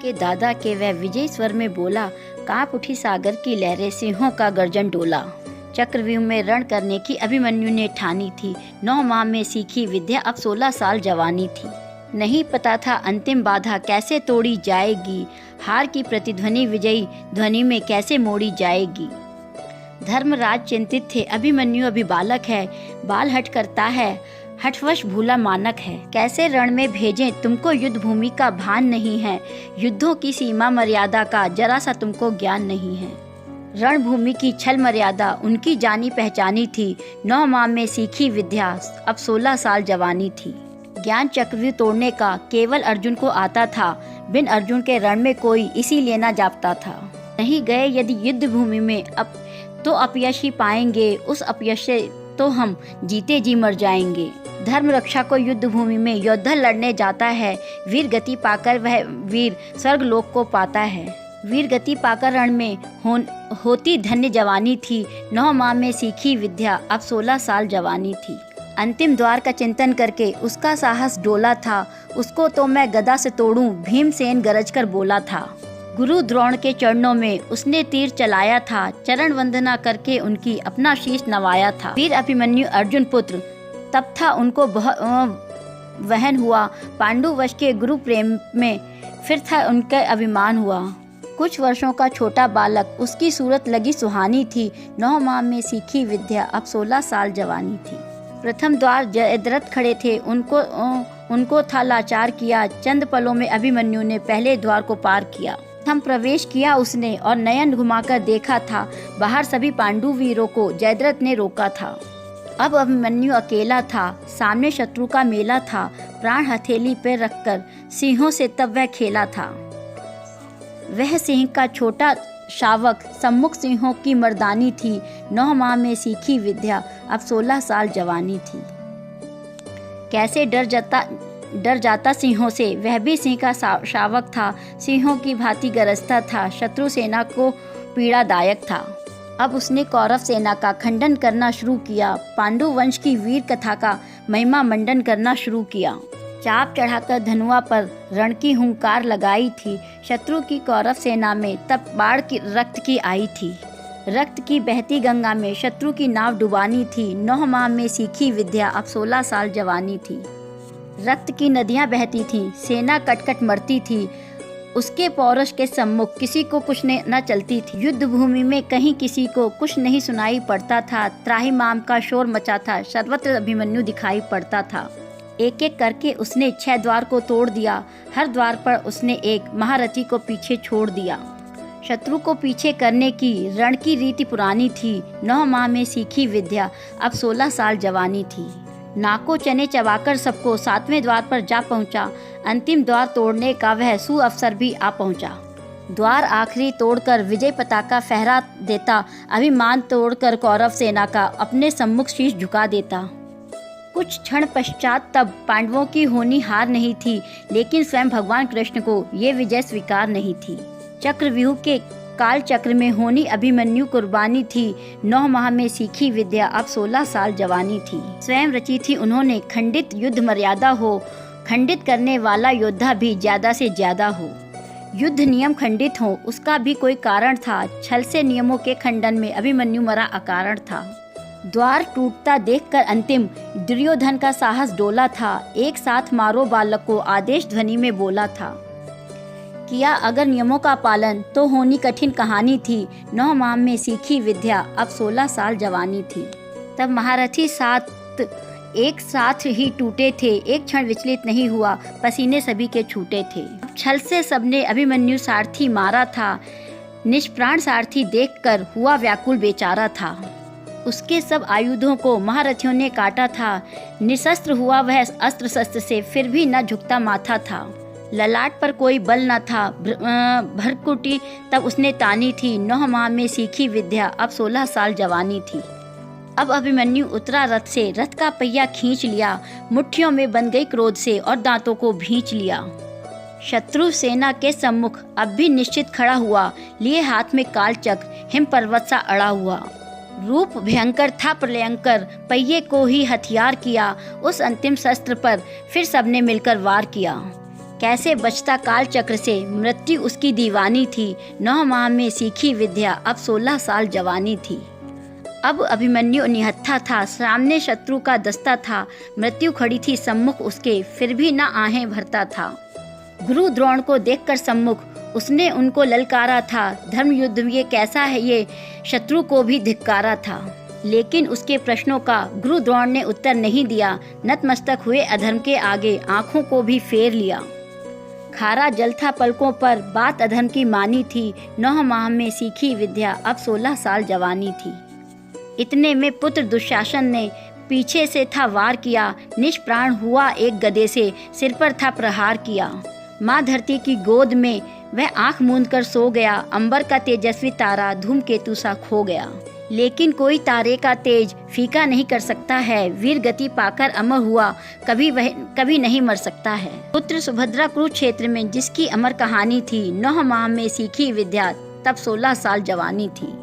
के दादा के वह विजयी स्वर में बोला, कांप उठी सागर की लहरें, सिंहों का गर्जन डोला। चक्रव्यूह में रण करने की अभिमन्यु ने ठानी थी। 9 माह में सीखी विद्या, अब 16 साल जवानी थी। नहीं पता था अंतिम बाधा कैसे तोड़ी जाएगी, हार की प्रतिध्वनि विजयी ध्वनि में कैसे मोड़ी जाएगी। धर्मराज चिंतित थे, अभिमन्यु अभी बालक है, बाल हट करता है, हठवश भूला मानक है। कैसे रण में भेजें तुमको, युद्ध भूमि का भान नहीं है, युद्धों की सीमा मर्यादा का जरा सा तुमको ज्ञान नहीं है। रणभूमि की छल मर्यादा उनकी जानी पहचानी थी। 9 माह में सीखी विद्या, अब 16 साल जवानी थी। ज्ञान चक्रव्यूह तोड़ने का केवल अर्जुन को आता था, बिन अर्जुन के रण में कोई इसीलिए ना जापता था। नहीं गए यदि युद्ध भूमि में अब तो अपयश ही पाएंगे, उस अपयश से तो हम जीते जी मर जाएंगे। धर्म रक्षा को युद्ध भूमि में योद्धा लड़ने जाता है, वीर गति पाकर वह वीर स्वर्ग लोक को पाता है। वीर गति पाकर रण में होती धन्य जवानी थी। 9 माह में सीखी विद्या, अब 16 साल जवानी थी। अंतिम द्वार का चिंतन करके उसका साहस डोला था। उसको तो मैं गदा से तोड़ूं, भीमसेन गरज कर बोला था। गुरु द्रोण के चरणों में उसने तीर चलाया था, चरण वंदना करके उनकी अपना शीश नवाया था। वीर अभिमन्यु अर्जुन पुत्र तब था उनको वहन हुआ, पांडुवश के गुरु प्रेम में फिर था उनका अभिमान हुआ। कुछ वर्षों का छोटा बालक, उसकी सूरत लगी सुहानी थी। 9 माह में सीखी विद्या, अब 16 साल जवानी थी। प्रथम द्वार जयद्रथ खड़े थे, उनको था लाचार किया। चंद पलों में अभिमन्यु ने पहले द्वार को पार किया। हम प्रवेश किया उसने और नयन घुमाकर देखा था, बाहर सभी पांडु वीरों को जयद्रथ ने रोका था। अब अभिमन्यु अकेला था, सामने शत्रु का मेला था। प्राण हथेली पे रखकर सिंहों से तब वह खेला था। वह सिंह का छोटा शावक सम्मुख सिंहों की मर्दानी थी। 9 माह में सीखी विद्या, अब 16 साल जवानी थी। कैसे डर जाता सिंहों से, वह भी सिंह का शावक था। सिंहों की भांति गरजता था, शत्रु सेना को पीड़ादायक था। अब उसने कौरव सेना का खंडन करना शुरू किया, पांडु वंश की वीर कथा का महिमा मंडन करना शुरू किया। चाप चढ़ाकर धनुआ पर रण की हुंकार लगाई थी। शत्रु की कौरव सेना में तब बाढ़ की रक्त की आई थी। रक्त की बहती गंगा में शत्रु की नाव डुबानी थी। 9 माह में सीखी विद्या, अब 16 साल जवानी थी। रक्त की नदियां बहती थीं, सेना कटकट मरती थी। उसके पौरुष के सम्मुख किसी को कुछ न चलती थी। युद्ध भूमि में कहीं किसी को कुछ नहीं सुनाई पड़ता था। त्राहिमाम का शोर मचा था, सर्वत्र अभिमन्यु दिखाई पड़ता था। एक एक करके उसने 6 द्वार को तोड़ दिया। हर द्वार पर उसने एक महारथी को पीछे छोड़ दिया। शत्रु को पीछे करने की रण की रीति पुरानी थी। 9 माह में सीखी विद्या, अब 16 साल जवानी थी। नाको चने चबाकर सबको 7वें द्वार पर जा पहुंचा। अंतिम द्वार तोड़ने का वह सुअवसर भी आ पहुंचा। द्वार आखिरी तोड़कर विजय पताका फहरा देता, अभिमान तोड़कर कौरव सेना का अपने सम्मुख शीश झुका देता। कुछ क्षण पश्चात तब पांडवों की होनी हार नहीं थी, लेकिन स्वयं भगवान कृष्ण को ये विजय स्वीकार नहीं थी। चक्रव्यूह के काल चक्र में होनी अभिमन्यु कुर्बानी थी। 9 माह में सीखी विद्या, अब 16 साल जवानी थी। स्वयं रची थी उन्होंने खंडित युद्ध मर्यादा हो, खंडित करने वाला योद्धा भी ज्यादा से ज्यादा हो। युद्ध नियम खंडित हो, उसका भी कोई कारण था। छल से नियमों के खंडन में अभिमन्यु मरा अकारण था। द्वार टूटता देखकर अंतिम दुर्योधन का साहस डोला था। एक साथ मारो बालक को आदेश ध्वनि में बोला था। किया अगर नियमों का पालन तो होनी कठिन कहानी थी। 9 माह में सीखी विद्या, अब 16 साल जवानी थी। तब महारथी 7 एक साथ ही टूटे थे, एक क्षण विचलित नहीं हुआ, पसीने सभी के छूटे थे। छल से सबने अभिमन्यु सारथी मारा था। निष्प्राण सारथी देखकर हुआ व्याकुल बेचारा था। उसके सब आयुधों को महारथियों ने काटा था। निशस्त्र हुआ वह अस्त्र शस्त्र से, फिर भी न झुकता माथा था। ललाट पर कोई बल न था। भरकुटी तब उसने तानी थी। 9 माह में सीखी विद्या, अब 16 साल जवानी थी। अब अभिमन्यु उतरा रथ से, रथ का पहिया खींच लिया। मुट्ठियों में बंध गई क्रोध से और दांतों को भींच लिया। शत्रु सेना के सम्मुख अब भी निश्चित खड़ा हुआ, लिए हाथ में काल चक्र, हिम पर्वत सा अड़ा हुआ। रूप भयंकर था प्रलयंकर, पहिए को ही हथियार किया। उस अंतिम शस्त्र पर फिर सबने मिलकर वार किया। कैसे बचता काल चक्र से, मृत्यु उसकी दीवानी थी। 9 माह में सीखी विद्या, अब 16 साल जवानी थी। अब अभिमन्यु निहत्था था, सामने शत्रु का दस्ता था। मृत्यु खड़ी थी सम्मुख उसके, फिर भी न आहें भरता था। गुरु द्रोण को देखकर सम्मुख उसने उनको ललकारा था। धर्म युद्ध ये कैसा है, ये शत्रु को भी धिक्कारा था। लेकिन उसके प्रश्नों का गुरु द्रोण ने उत्तर नहीं दिया। नतमस्तक हुए अधर्म के आगे, आंखों को भी फेर लिया। खारा जल था पलकों पर, बात अधर्म की मानी थी। 9 माह में सीखी विद्या, अब 16 साल जवानी थी। इतने में पुत्र दुशासन ने पीछे से था वार किया। निष्प्राण हुआ एक गदे से, सिर पर था प्रहार किया। माँ धरती की गोद में वह आंख मूंद कर सो गया। अंबर का तेजस्वी तारा धूमकेतु सा खो गया। लेकिन कोई तारे का तेज फीका नहीं कर सकता है। वीर गति पाकर अमर हुआ, कभी नहीं मर सकता है। पुत्र सुभद्रा कुरुक्षेत्र में जिसकी अमर कहानी थी, 9 माह में सीखी विद्या, तब 16 साल जवानी थी।